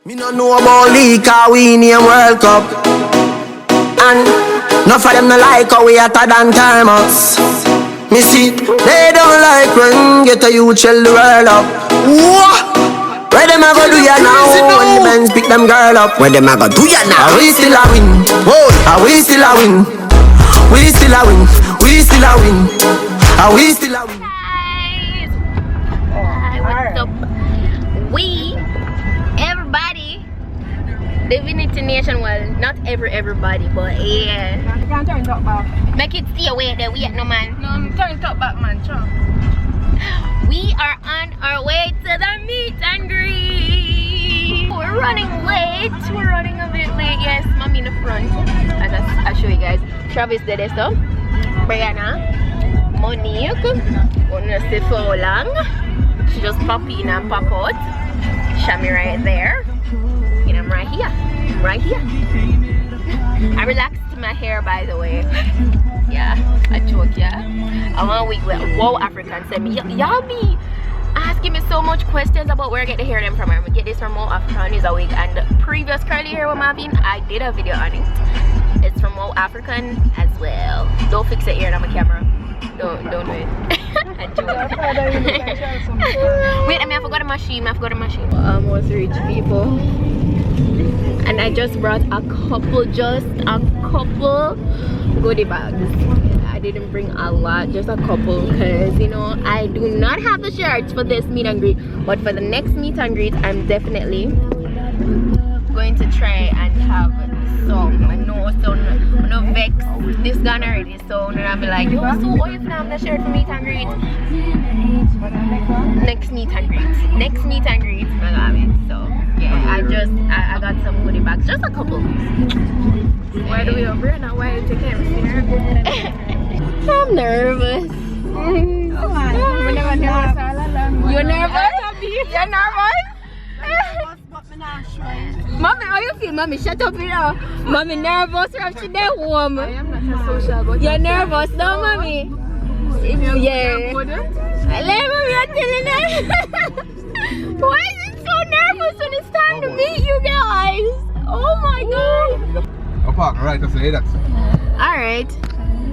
Me no know about league, cause we name World Cup. And enough of them no like how we hotter than thermos. Me see, they don't like when get a youth shell the world up. Whoa! Where them a go do ya now? When the Benz pick them girl up. Where them a go do ya now? Are we still a win? Whoa! Are we still a win? We still a win. We still a win. Are we still a win? Guys, hi, what's up? We, everybody, Divinity Nation. Well, not everybody, but yeah. You can't turn it up back. Make it stay away there. We no man. No, I'm turning it up back, man. Sure. We are on our way to the meet and greet. We're running late. We're running a bit late. Yes, mommy in the front. I'll show you guys. Travis did this stuff. Brianna, Monique, gonna sit for how long? She just pop in and pop out. Shami right there. And I'm right here. Right here. I relaxed my hair, by the way. Yeah, I joke, yeah. I want a week with Wow African send me. Y'all be asking me so much questions about where I get the hair them from. I'm gonna get this from Wow African is a wig, and the previous curly hair with Marvin, I did a video on it. It's from Wow African as well. Don't fix it here on my camera. Don't do it. I joke. Wait, I forgot the machine. Almost rich people. And I just brought a couple goodie bags. I didn't bring a lot, just a couple, because you know I do not have the shirts for this meet and greet, but for the next meet and greet I'm definitely going to try and have some. I know no vex this gun already, so I'll be like, yo, so what if I have the shirt for meet and greet? Next meet and greet I got it. So yeah, I got some goodie bags, just a couple. Why do we over now? Why you can't see her? I'm nervous. You're nervous? You're nervous? Mommy, how you feel? Mommy, shut up, you know. Mommy nervous from today, woman. I am not a social, but you're nervous, no, mommy? Yeah. Let mommy, I'm telling her. Why is it so nervous when it's time to meet you guys? Oh my god. Park right to say that. Alright.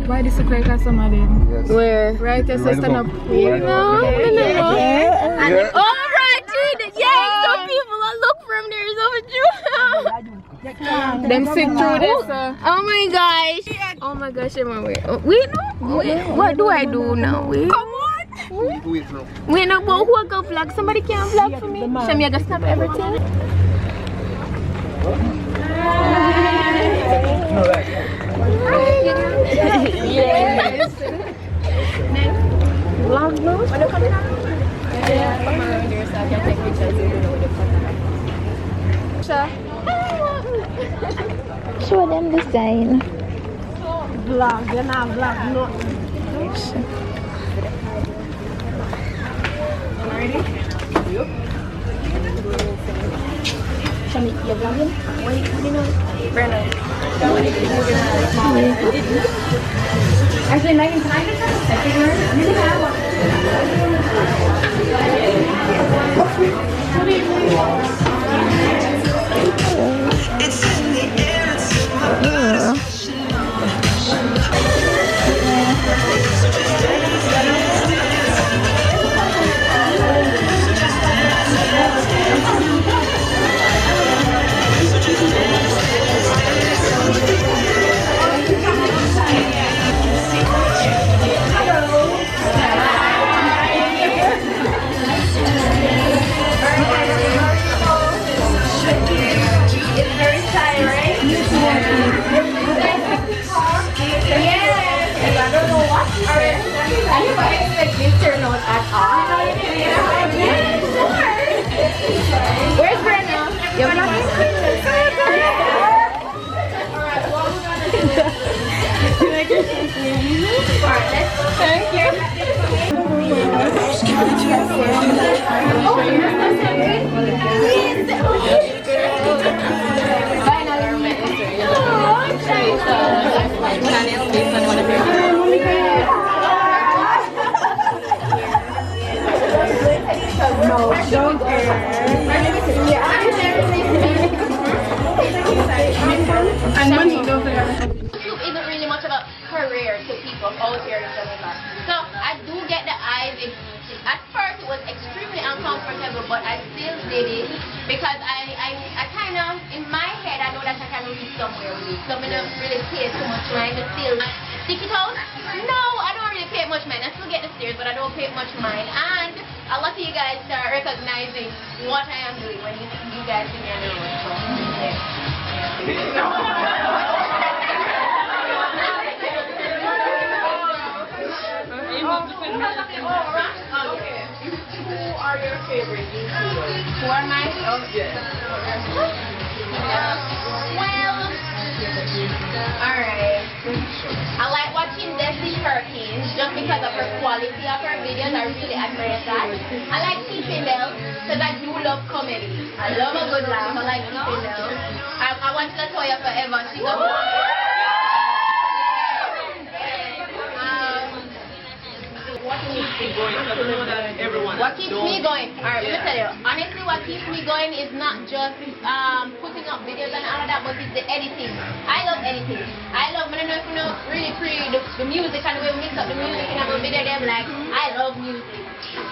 Why this is like somebody? Yes. Where? Right, just stand up here. No. Oh, right. Yeah, some people I look from there is over Them sit through this. Oh my gosh. Oh my gosh, I'm away. Wait, what do I do now? Wait. Come on. Wait, no, but who go vlog? Somebody can vlog for me. Show me, I gotta snap everything. Yes. Vlog no? What are you coming out? Yeah, come around here so I can take pictures with the show them the sign. Vlog, you're not vlog, no. Ready? Yep. Shami, you're vlogging? Wait, you know. Brennan. Actually, Megan, can I get that second word? I'm gonna have one. It's in the air, it's because I kind of, in my head, I know that I can reach somewhere with it. So I don't really pay too much mind to still stick it out. No, I don't really pay much mind. I still get the stairs, but I don't pay much mind. And a lot of you guys start recognizing what I am doing when you guys see me on the road. So, Who are your favorite YouTubers? who are my? Oh, yeah. Well, alright. I like watching Desi Perkins just because of her quality of her videos. I really admire that. I like Keeping Bell because I do love comedy. I love a good laugh. I like Keeping Bell. I watch Latoya forever. She's a What keeps me going? Alright, let me tell you. Honestly, what keeps me going is not just putting up videos and all of that, but it's the editing. I love editing. I don't know if you know really the music and the way we mix up the music and have a video there, like, I love music.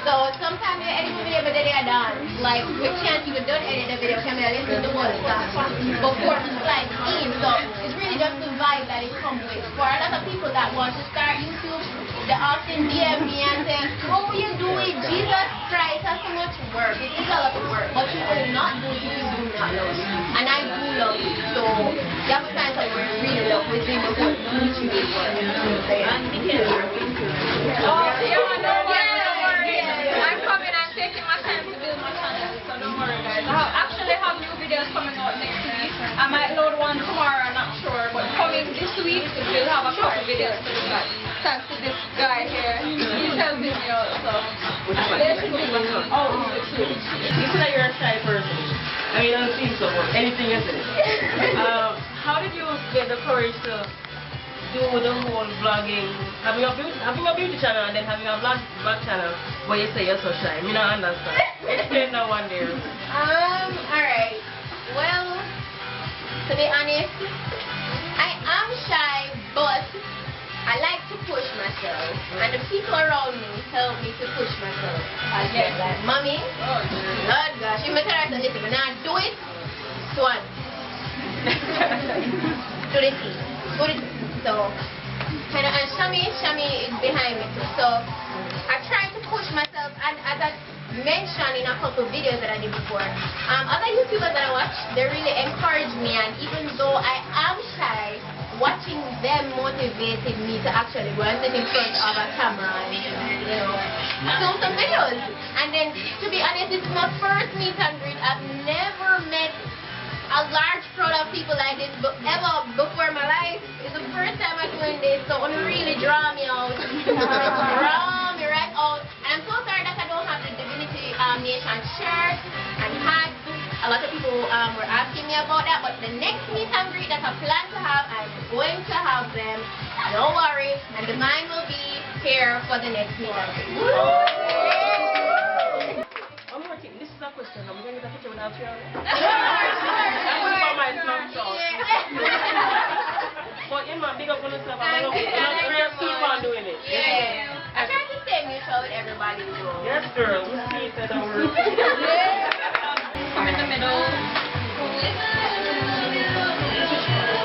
So sometimes you edit the video but then they are done. Like, we can't even don't edit the video, can we listen to the whole stuff before it slides in. So it's really just the vibe that it comes with. For a lot of people that want to start YouTube, they often DM me and say, how will you do it? Jesus Christ, that's so much work. It is a lot of work. But you will not do it if you do not love it. And I do love it. So you have to find something where you really love it before YouTube is work. I'm coming, I'm taking my time to build my channel, so don't worry guys. I actually have new videos coming out next week. I might load one tomorrow, I'm not sure, but coming this week we'll have a couple videos for you guys. Thanks to this guy here, he's helping me out, so there should be You said that you're a shy person. I mean, I don't think so, but anything isn't it? How did you get the courage to do the whole vlogging, having a beauty channel and then having a vlog channel where you say you're so shy? I mean, I understand. Explain that one there. Alright. Well, to be honest, I am shy, but I like to push myself. And the people around me help me to push myself. Again, like, mommy, Lord gosh, if I tell her to listen, when I do it, swan. Do the thing. Do the thing. So, kind of, and Shami is behind me too. So, I try to push myself, and as I mentioned in a couple videos that I did before, other YouTubers that I watch, they really encourage me, and even though I am shy, watching them motivated me to actually go and sit in front of a camera and, you know, film some videos. And then, to be honest, this is my first meet and greet. I've never met a large crowd of people like this ever before my life. It's the first time I'm doing this, so it really draw me out. Draw me right out. And I'm so sorry that I don't have the Divinity Nation shirt and hat. A lot of people were asking me about that, but the next meet and greet that I plan to have, I'm going to have them. Don't worry, and the mine will be here for the next meet and greet. One more thing, this is a question. I'm going to get a picture without you. But you know, big up on yourself. I'm going to keep on doing it. Yeah. I try to stay mutual with everybody. Yes, girl. We see each other. come in the middle.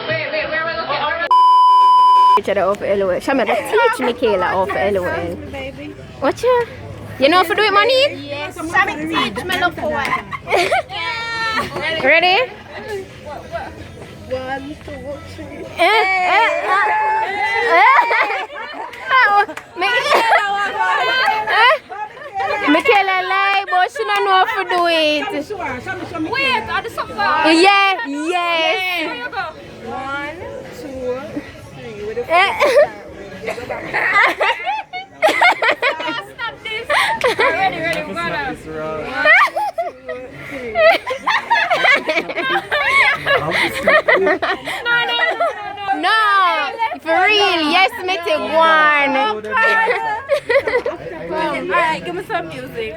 Wait, where are we looking? Each other off LOL. Shami, teach Michaela off LOL. What you know if you do it, money? Yes. Shami, teach me look for what? Ready? 1, 2, 3. Michaela lie, but she don't know how to do it. Wait, are the sofa? Yeah, yes. Where you go? 1, 2, 3. With the Stop this. Ready, we're gonna. 1, 2, 3. No, for real, yes, make it one. Alright, give me some music.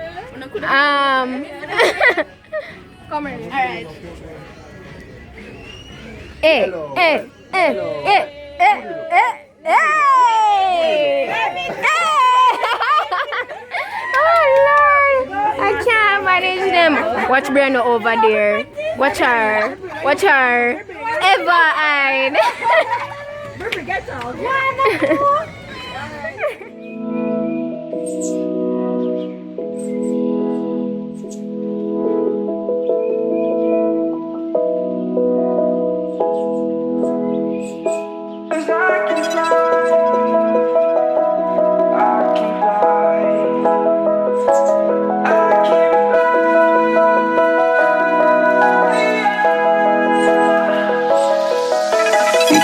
Come here. Alright. Oh Lord, I can't, man. manage them. Watch Brianna over there. Watch her. Watch her. Ever eyed.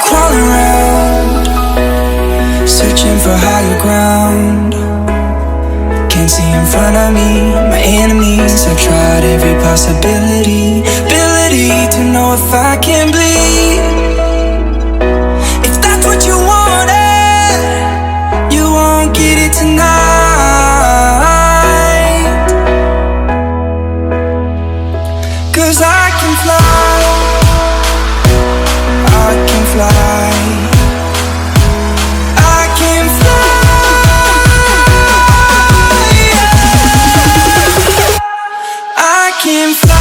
Crawling around, searching for higher ground. Can't see in front of me, my enemies. I've tried every possibility, ability to know if I can bleed. If that's what you wanted, you won't get it tonight. 'Cause I can fly, I can fly, I can fly, yeah. I can fly.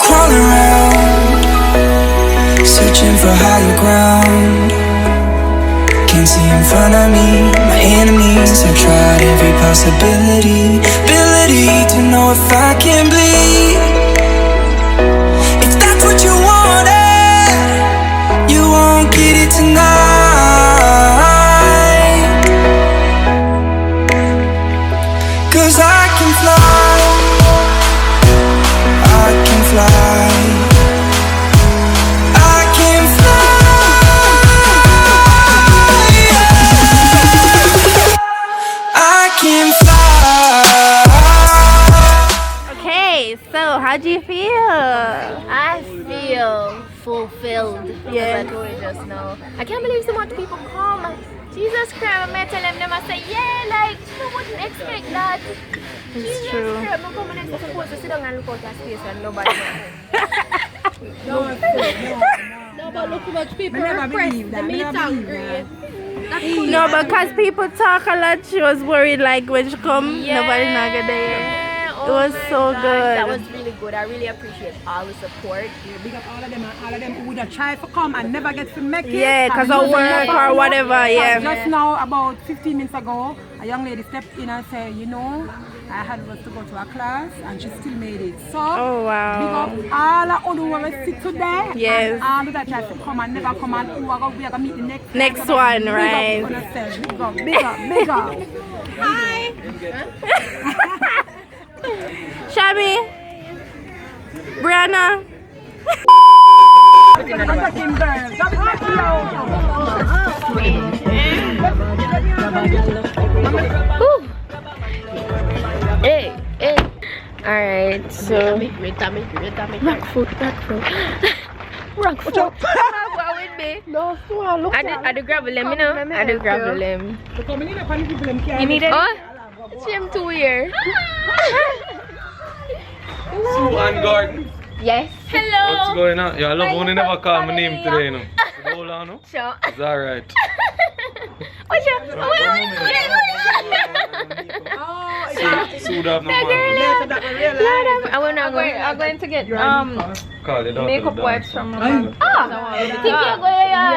Crawling around, searching for higher ground. Can't see in front of me, my enemies. I've tried every possibility, ability to know if I can bleed. If that's what you wanted, you won't get it tonight. 'Cause I can fly, I can fly, I can fly, yeah. I can fly. Okay, so how do you feel? I feel fulfilled. Yeah. As I told you just now. I can't believe so much people come. Jesus Christ, I'm tell them, I say, yeah, like, you wouldn't expect that. It's true. I'm coming in, I'm supposed to sit down and look out that space and nobody No, but look how much people request the meet and greet. No, because people talk a lot. She was worried, like, when she come, nobody not get there. It was so good. That was really good. I really appreciate all the support. Big up all of them and all of them who would have tried to come and never get to make it. Yeah, because of work or whatever, yeah. Just now, about 15 minutes ago, a young lady stepped in and said, you know, I had was to go to a class and she still made it. So, Oh, wow. big up all of who will sit today. Yes. And all that tried to come and never come and who are going to meet the next Next one, right. Big up on yourself. Big up, big up, big up. Hi. Shabby, Brianna. Hey, hey. Alright, so rock foot. Rock foot. Go with me. No, look. I do gravel them, you know. I do gravel them. You need it? Oh, it's 2 years. Sue and Gordon. Yes. Hello. What's going on? Yeah, I love when you never call my name today, you know. Hold on, no? Sure. It's alright. What's your? Sue have no man. I'm going to get Call it out. makeup wipes from my mom.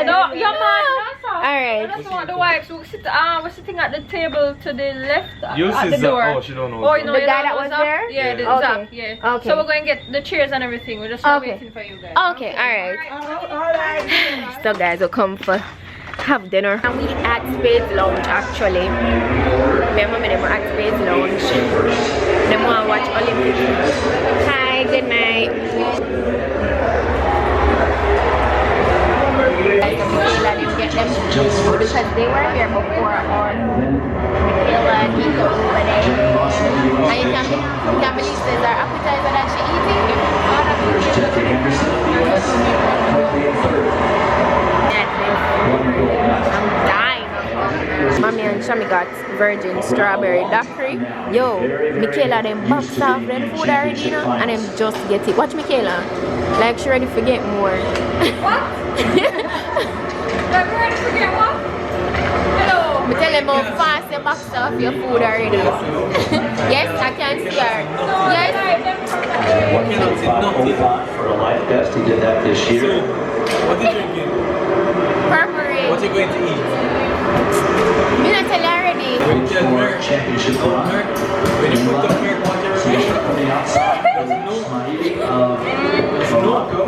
No, your man. Alright. I just want the wipes. We're sitting at the table to the left You at see the door. Zach? Oh, she don't know. Oh, you know The you guy don't that know was Zach? there? Yeah, the Okay. Zach, yeah. Okay. So we're going to get the chairs and everything. We're just waiting for you guys. Okay, alright. So guys, we'll come for have dinner. And we at Spades Lounge actually. Remember me, we're at Spades Lounge. Then want to watch Olympics. Hi, good night. Like Michaela didn't get them food because they were here before on Michaela and Nico over there. And you can't believe there's our appetizer that she eating. I'm dying. Mommy and Shami got virgin strawberry daiquiri. Yo, Michaela them box off them food already, you know, and them just get it. Watch Michaela, like she ready to get more. What? Like we're ready to get what? Hello. Me tell them how fast you box off your food already. Yes, I can see her. Yes. For a life test, he did that this year. What are you drinking? Purple. What are you going to eat? Me not tell you already. When you tell Merck, Championship run. when you put up Merck, what you're Station from the outside. Morocco.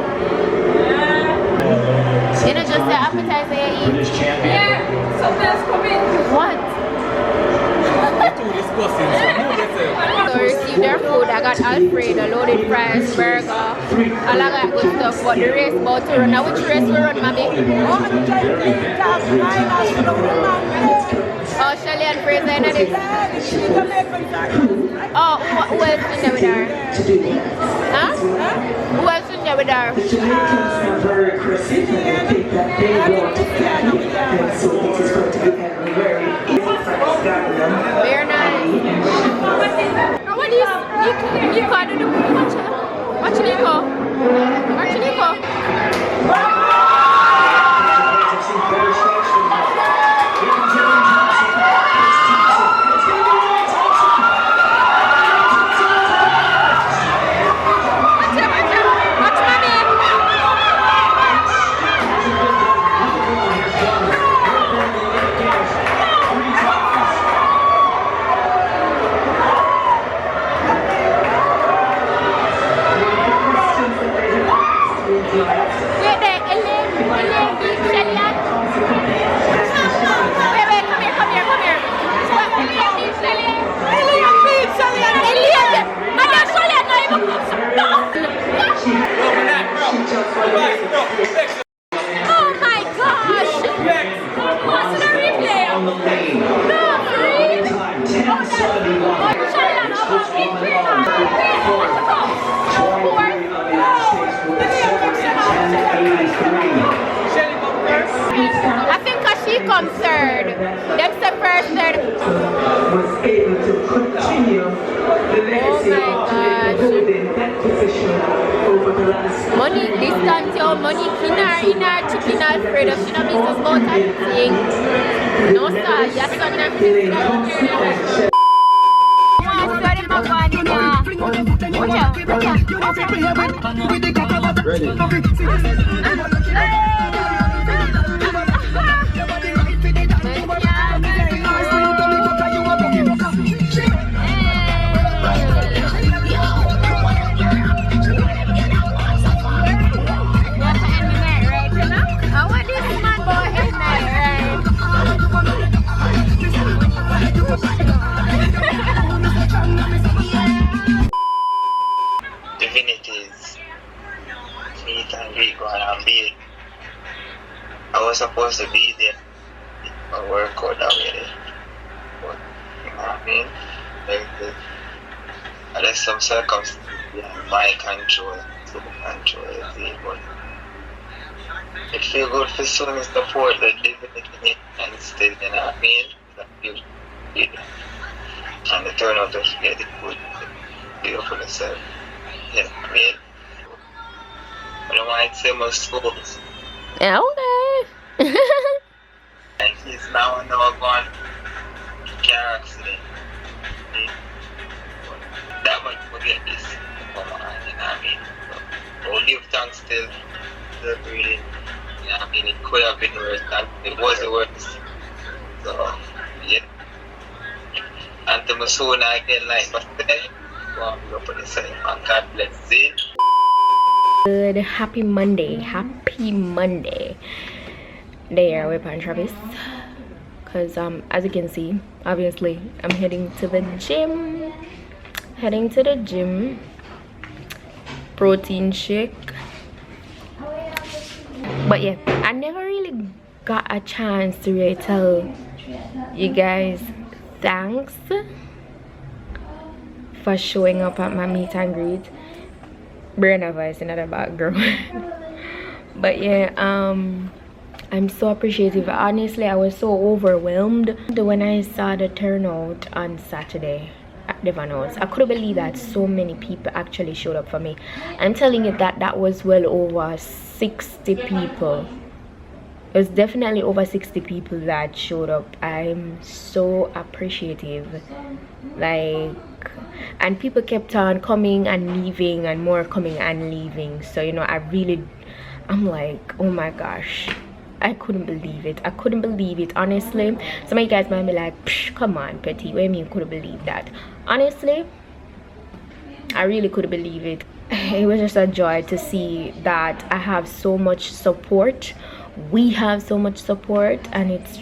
You know, just the appetizer you eat. British champion. Yeah, something else coming. What? too disgusting. So move yourself. So receive their food. I got Alfredo, loaded fries, burger, all of that good stuff. But the race about to run. Now which race we run, mommy? Oh, Shelly and Fraser in it. Oh, who else in there with her? Huh? Who else in there with her? Very nice. Now what is Nico? I don't know. Watch Nico. Watch Nico. I think she comes third. That's the first third. Was able to continue the legacy of holding that position over the last Money distance, your money in our chicken Alfredo. She don't miss us about that thing. No sir, yes sir. Divinities, meet and greet going on big. I was supposed to be there for workout that way, but you know what I mean? There's some circumstances behind my control, so control it, but it feels good for someone to support the divinity and still, you know what I mean? That feels good. And the turnout to get it good, beautiful itself. You know what I mean? I don't want to say my schools. Yeah, okay. And he's now gone car accident. That much forget this. Come on, you know what I mean? So, I'll give thanks still to the breathing. You know what I mean? It could have been worse than it was worse. So, yeah. And to my soon again, like I said, go for the same. And God bless you. Good, happy Monday, there with Pan Travis, because as you can see, obviously I'm heading to the gym, protein shake. But yeah, I never really got a chance to really tell you guys thanks for showing up at my meet and greet. Burner voice in the background. But yeah, I'm so appreciative. Honestly, I was so overwhelmed when I saw the turnout on Saturday at Devon House. I couldn't believe that so many people actually showed up for me. I'm telling you that was well over 60 people. It was definitely over 60 people that showed up. I'm so appreciative. Like, and people kept on coming and leaving, and more coming and leaving. So, you know, I'm like, oh my gosh, I couldn't believe it. I couldn't believe it, honestly. Some of you guys might be like, come on, Petty, what do you mean you couldn't believe that? Honestly, I really couldn't believe it. It was just a joy to see that I have so much support. We have so much support, and it's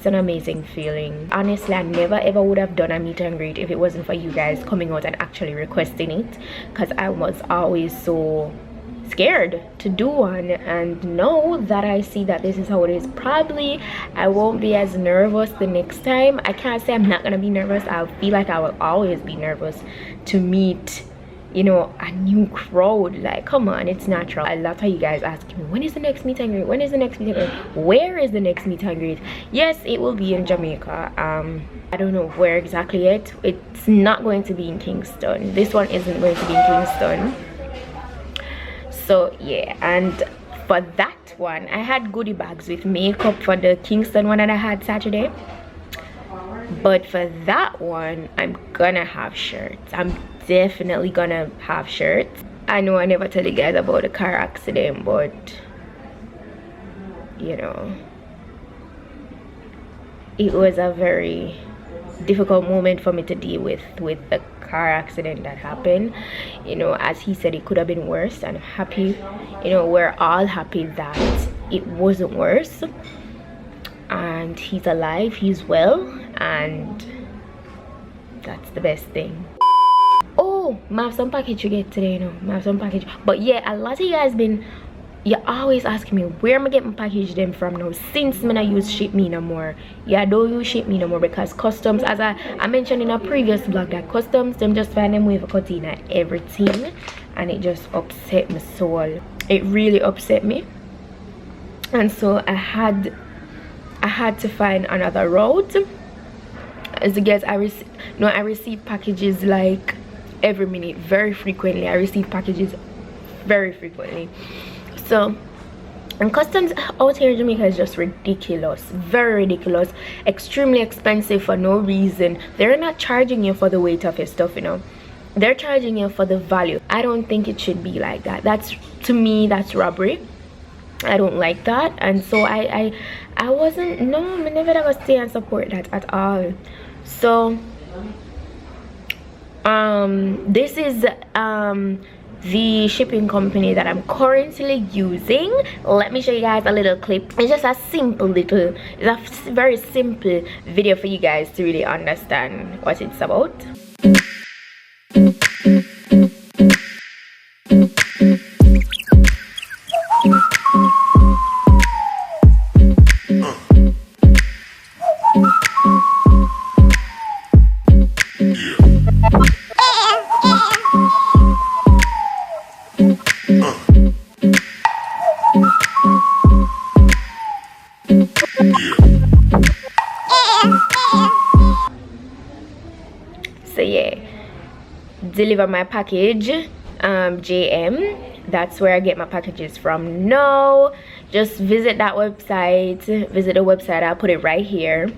an amazing feeling. Honestly, I never ever would have done a meet and greet if it wasn't for you guys coming out and actually requesting it, because I was always so scared to do one. And now that I see that this is how it is, probably I won't be as nervous the next time. I can't say I'm not gonna be nervous. I feel like I will always be nervous to meet, you know, a new crowd. Like, come on, it's natural. A lot of you guys asking me, when is the next meet and greet? When is the next meet and greet? Where is the next meet and greet? Yes, it will be in Jamaica. I don't know where exactly yet. It's not going to be in Kingston. This one isn't going to be in Kingston. So yeah, and for that one, I had goodie bags with makeup for the Kingston one that I had Saturday. But for that one, I'm gonna have shirts. I'm definitely gonna have shirts. I know I never tell you guys about the car accident, but you know, it was a very difficult moment for me to deal with the car accident that happened. You know, as he said, it could have been worse, and I'm happy, you know, we're all happy that it wasn't worse, and he's alive, he's well, and that's the best thing. Oh, I have some package to get today, you know. I have some package. But yeah, a lot of you guys you're always asking me where am I getting my package them from now, since I use Ship Me no more. Yeah, I don't use Ship Me no more, because customs, as I mentioned in a previous vlog, that customs, them just find them way for cutting at everything, and it just upset my soul. It really upset me, and so I had to find another route. As you guys, I receive packages like every minute, very frequently. I receive packages very frequently. So, and customs out here in Jamaica is just ridiculous, very ridiculous, extremely expensive for no reason. They're not charging you for the weight of your stuff, you know, they're charging you for the value. I don't think it should be like that. That's, to me, that's robbery. I don't like that. And so I wasn't, no, I'm never gonna stay and support that at all. So this is the shipping company that I'm currently using. Let me show you guys a little clip. It's just a very simple video for you guys to really understand what it's about. So yeah, deliver my package, JM, that's where I get my packages from. No, just visit that website, visit the website, I'll put it right here.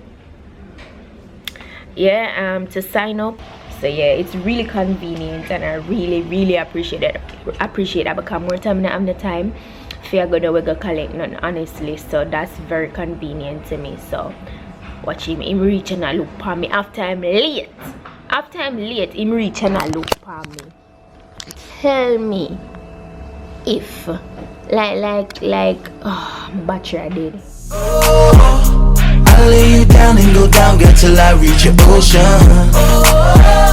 Yeah, to sign up. So yeah, it's really convenient, and I really appreciate it. I become more time now. I'm the time if I go to collect none, honestly. So that's very convenient to me. So watch him reach and I look for me after I'm late. After I'm late, him reach and I look for me. Tell me if like oh, battery I did. Oh, I lay you down and go down, girl, till I reach your ocean. Oh,